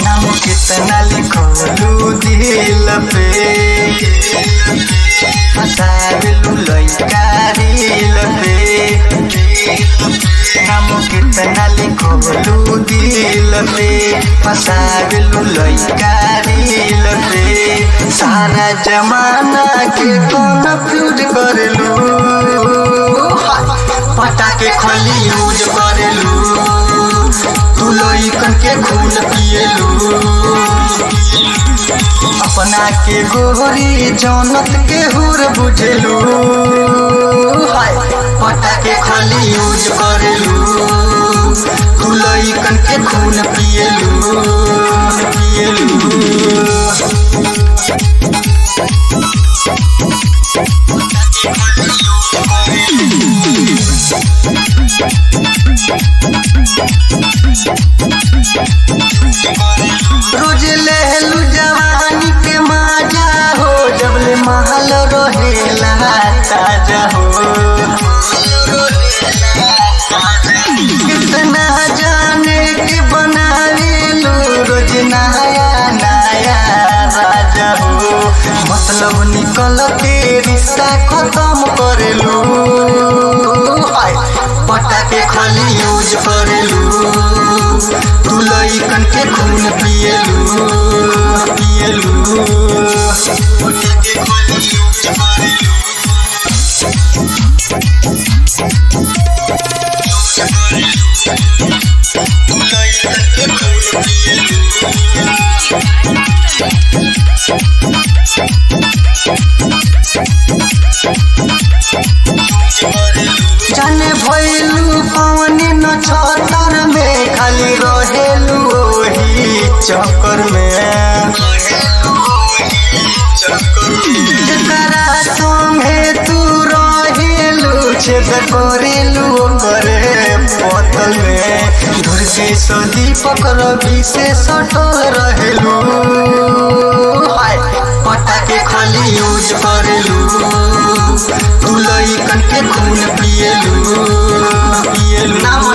नाम कितना लिखलू दिल पे हसावेलू लइका दिल पे। नाम कितना लिखलू दिल पे हसावेलू लइका दिल पे। सारा जमाना के कन्फ्यूज करेलू पटा के खली यूज करेलू। तू लइकन के खून पिएलू अपना के गोरी जनत के हुर बुझेलू। पटा के खली यूज करेलू तू लइकन के खून पिएलू रोज लेलू जवानी के मजा हो जबले महल रहेला ताजा हो। कितना जाने के बनावेलू रोज नया नया राजा हो। मतलब निकल के रिश्ता खत्म करेलू पटा के खली यूज करेलू तू लइकन के खून पिएलू पटा के खली यूज करेलू। तू लइकन के खून पिएलू। जाने भइलू कौन नक्षत्र में खाली रहेलू ओही चक्कर में। जकरा संगे तू रहेलू छेद करेलू ओकरे बोतल में। धुर के सदी पकड़ भी से सटल रहेलू पटा के खली यूज करेलू तू लइकन के खून पिएलू। नाम